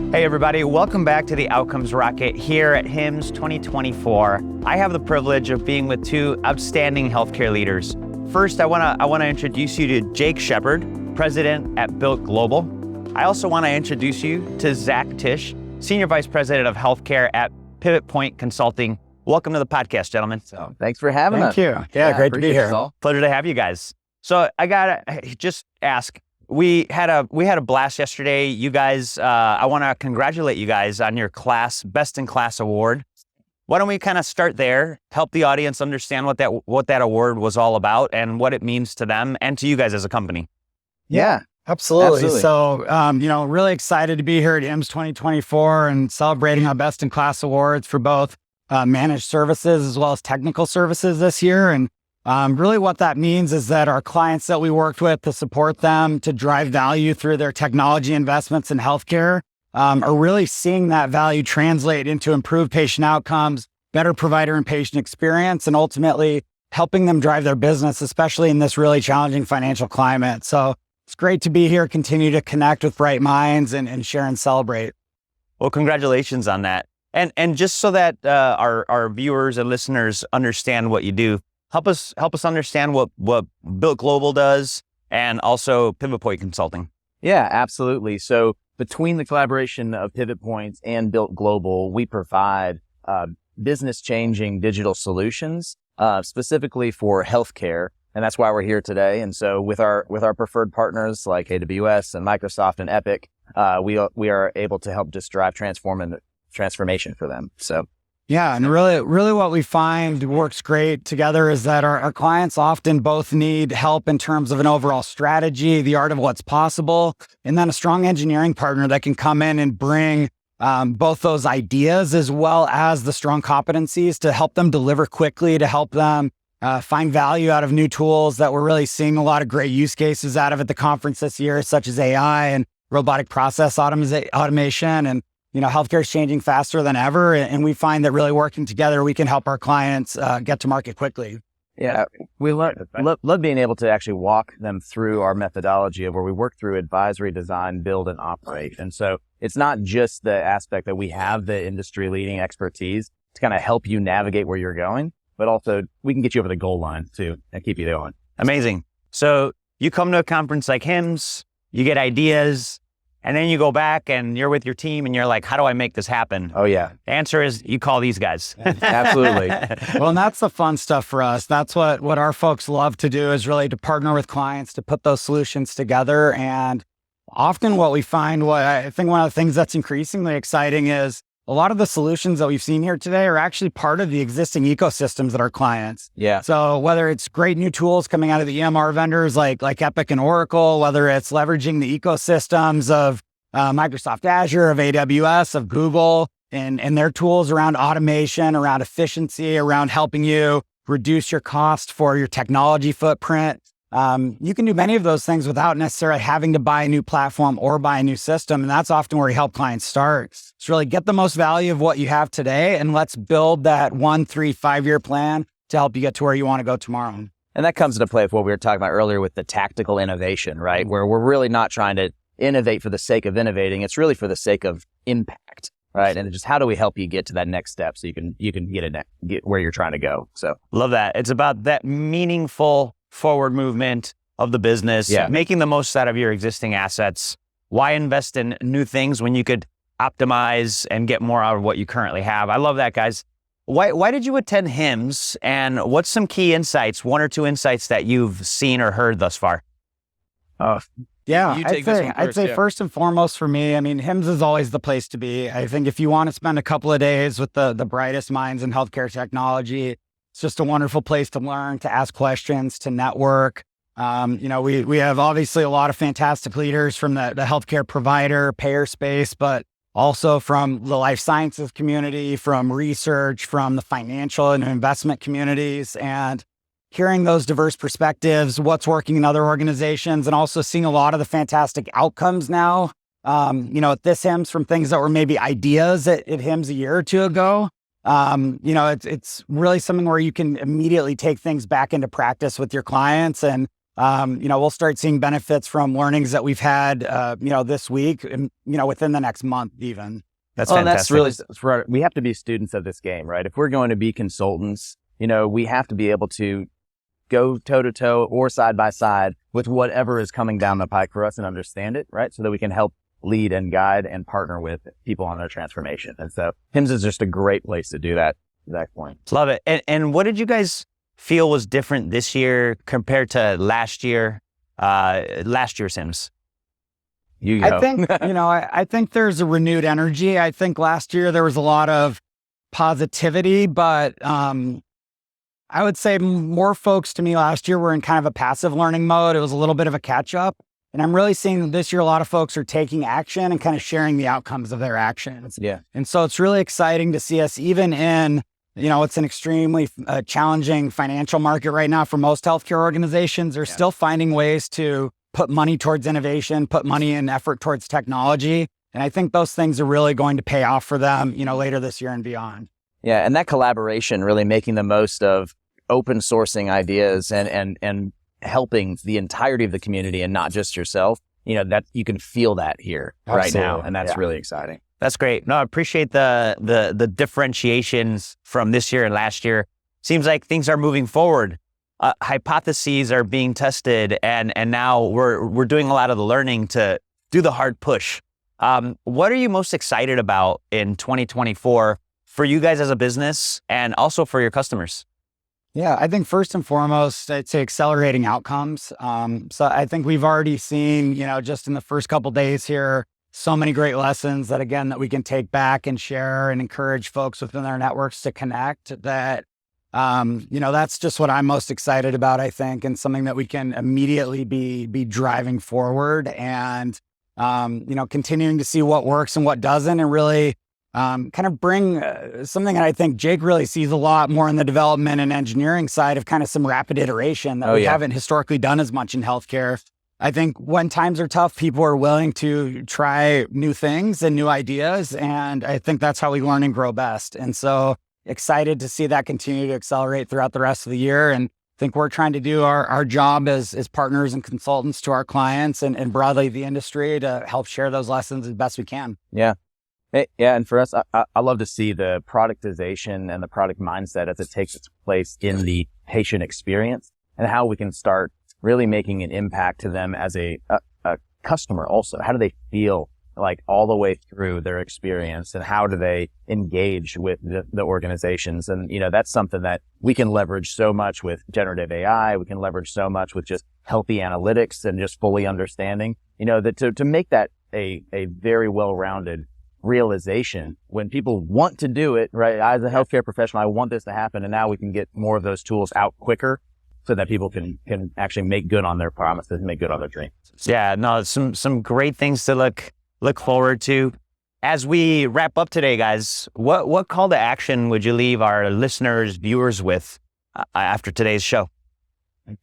Hey everybody, welcome back to the Outcomes Rocket here at HIMSS 2024. I have the privilege of being with two outstanding healthcare leaders. First, I want to introduce you to Jake Shepard, President at Built Global. I also want to introduce you to Zack Tisch, Senior Vice President of Healthcare at Pivot Point Consulting. Welcome to the podcast, gentlemen. So thanks for having us. Thank you. Yeah, great to be here. Pleasure to have you guys. So I gotta just ask, we had a blast yesterday. You guys, I want to congratulate you guys on your Best in Class award. Why don't we kind of start there, help the audience understand what that award was all about and what it means to them and to you guys as a company. Yeah, absolutely. So, really excited to be here at HIMSS 2024 and celebrating our Best in Class awards for both managed services as well as technical services this year. And really what that means is that our clients that we worked with to support them to drive value through their technology investments in healthcare are really seeing that value translate into improved patient outcomes, better provider and patient experience, and ultimately helping them drive their business, especially in this really challenging financial climate. So it's great to be here, continue to connect with bright minds and share and celebrate. Well, congratulations on that. And just so that our viewers and listeners understand what you do, help us understand what Built Global does and also Pivot Point Consulting. Yeah, absolutely. So between the collaboration of Pivot Points and Built Global, we provide business-changing digital solutions specifically for healthcare, and that's why we're here today. And so with our preferred partners like AWS and Microsoft and Epic, we are able to help just drive transformation for them. So. Yeah. And really what we find works great together is that our clients often both need help in terms of an overall strategy, the art of what's possible, and then a strong engineering partner that can come in and bring both those ideas as well as the strong competencies to help them deliver quickly, to help them find value out of new tools that we're really seeing a lot of great use cases out of at the conference this year, such as AI and robotic process automation. And healthcare is changing faster than ever, and we find that really working together, we can help our clients get to market quickly. Yeah, we love being able to actually walk them through our methodology of where we work through advisory, design, build, and operate. And so it's not just the aspect that we have the industry-leading expertise to kind of help you navigate where you're going, but also we can get you over the goal line too and keep you going. Amazing. So you come to a conference like HIMSS, you get ideas, and then you go back and you're with your team and you're like, how do I make this happen? Oh, yeah. The answer is you call these guys. Absolutely. Well, and that's the fun stuff for us. That's what our folks love to do is really to partner with clients to put those solutions together. And often what we find, what I think one of the things that's increasingly exciting is a lot of the solutions that we've seen here today are actually part of the existing ecosystems that our clients. Yeah. So whether it's great new tools coming out of the EMR vendors like Epic and Oracle, whether it's leveraging the ecosystems of Microsoft Azure, of AWS, of Google, and their tools around automation, around efficiency, around helping you reduce your cost for your technology footprint. You can do many of those things without necessarily having to buy a new platform or buy a new system. And that's often where we help clients start. It's really get the most value of what you have today. And let's build that 1, 3, 5-year plan to help you get to where you want to go tomorrow. And that comes into play with what we were talking about earlier with the tactical innovation, right? Where we're really not trying to innovate for the sake of innovating. It's really for the sake of impact, right? And just how do we help you get to that next step so you can get where you're trying to go. So love that. It's about that meaningful forward movement of the business, making the most out of your existing assets. Why invest in new things when you could optimize and get more out of what you currently have? I love that, guys. Why did you attend HIMSS, and what's some key insights, 1 or 2 insights that you've seen or heard thus far? Yeah, I'd say first and foremost for me, I mean, HIMSS is always the place to be. I think if you want to spend a couple of days with the brightest minds in healthcare technology, it's just a wonderful place to learn, to ask questions, to network. We have obviously a lot of fantastic leaders from the healthcare provider, payer space, but also from the life sciences community, from research, from the financial and investment communities. And hearing those diverse perspectives, what's working in other organizations, and also seeing a lot of the fantastic outcomes now, at this HIMSS from things that were maybe ideas at HIMSS a year or 2 ago. It's really something where you can immediately take things back into practice with your clients and we'll start seeing benefits from learnings that we've had, this week, and, within the next month even. That's fantastic. That's really, we have to be students of this game, right? If we're going to be consultants, we have to be able to go toe to toe or side by side with whatever is coming down the pike for us and understand it, right? So that we can help lead and guide and partner with people on their transformation. And so HIMSS is just a great place to do that to that point. Love it. And what did you guys feel was different this year compared to last year's HIMSS? You go. I think, I think there's a renewed energy. I think last year there was a lot of positivity, but I would say more folks to me last year were in kind of a passive learning mode. It was a little bit of a catch up. And I'm really seeing that this year, a lot of folks are taking action and kind of sharing the outcomes of their actions. Yeah. And so it's really exciting to see us even in, it's an extremely challenging financial market right now for most healthcare organizations. They're still finding ways to put money towards innovation, put money and effort towards technology. And I think those things are really going to pay off for them, later this year and beyond. Yeah. And that collaboration, really making the most of open sourcing ideas and helping the entirety of the community and not just yourself, that you can feel that here right now. And that's really exciting. That's great. No, I appreciate the differentiations from this year and last year. Seems like things are moving forward. Hypotheses are being tested, and now we're doing a lot of the learning to do the hard push. What are you most excited about in 2024 for you guys as a business and also for your customers? Yeah, I think first and foremost, I'd say accelerating outcomes. So I think we've already seen, just in the first couple of days here, so many great lessons that we can take back and share and encourage folks within our networks to connect. That, that's just what I'm most excited about, I think, and something that we can immediately be driving forward and, continuing to see what works and what doesn't, and really kind of bring something that I think Jake really sees a lot more in the development and engineering side of kind of some rapid iteration that we haven't historically done as much in healthcare. I think when times are tough, people are willing to try new things and new ideas. And I think that's how we learn and grow best. And so excited to see that continue to accelerate throughout the rest of the year. And I think we're trying to do our job as partners and consultants to our clients and broadly the industry to help share those lessons as best we can. Yeah. Yeah, and for us, I love to see the productization and the product mindset as it takes its place in the patient experience and how we can start really making an impact to them as a customer also. How do they feel like all the way through their experience, and how do they engage with the organizations? And, that's something that we can leverage so much with generative AI. We can leverage so much with just healthy analytics and just fully understanding, that to make that a very well-rounded realization when people want to do it, right? As a healthcare professional, I want this to happen. And now we can get more of those tools out quicker so that people can actually make good on their promises, make good on their dreams. Yeah, no, some great things to look forward to. As we wrap up today, guys, what call to action would you leave our listeners, viewers with after today's show?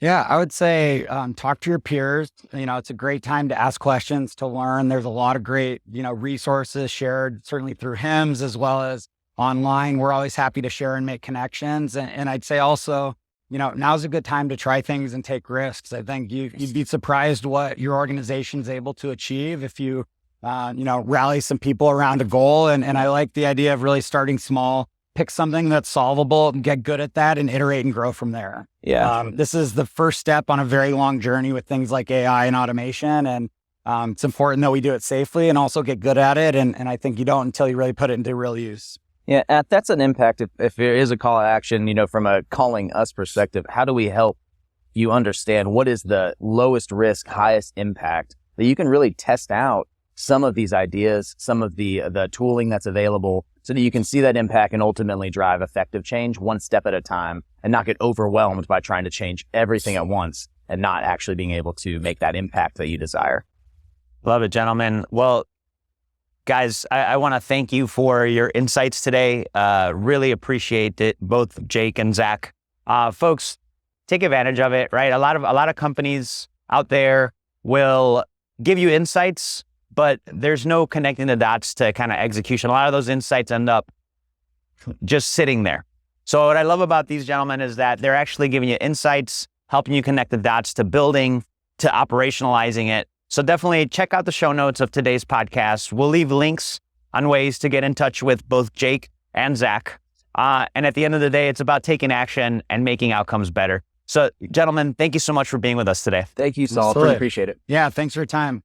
Yeah, I would say talk to your peers. It's a great time to ask questions, to learn. There's a lot of great, resources shared, certainly through HIMSS as well as online. We're always happy to share and make connections. And I'd say also, now's a good time to try things and take risks. I think you'd be surprised what your organization's able to achieve if you, rally some people around a goal. And I like the idea of really starting small. Pick something that's solvable and get good at that and iterate and grow from there. Yeah. This is the first step on a very long journey with things like AI and automation. And it's important that we do it safely and also get good at it. And I think you don't until you really put it into real use. Yeah. That's an impact. If there is a call to action, from a calling us perspective, how do we help you understand what is the lowest risk, highest impact that you can really test out some of these ideas, some of the tooling that's available, so that you can see that impact and ultimately drive effective change one step at a time and not get overwhelmed by trying to change everything at once and not actually being able to make that impact that you desire. Love it, gentlemen. Well, guys, I want to thank you for your insights today. Really appreciate it, both Jake and Zack. Folks, take advantage of it, right? A lot of companies out there will give you insights, but there's no connecting the dots to kind of execution. A lot of those insights end up just sitting there. So what I love about these gentlemen is that they're actually giving you insights, helping you connect the dots to building, to operationalizing it. So definitely check out the show notes of today's podcast. We'll leave links on ways to get in touch with both Jake and Zack. And at the end of the day, it's about taking action and making outcomes better. So gentlemen, thank you so much for being with us today. Thank you, Saul. Really appreciate it. Yeah, thanks for your time.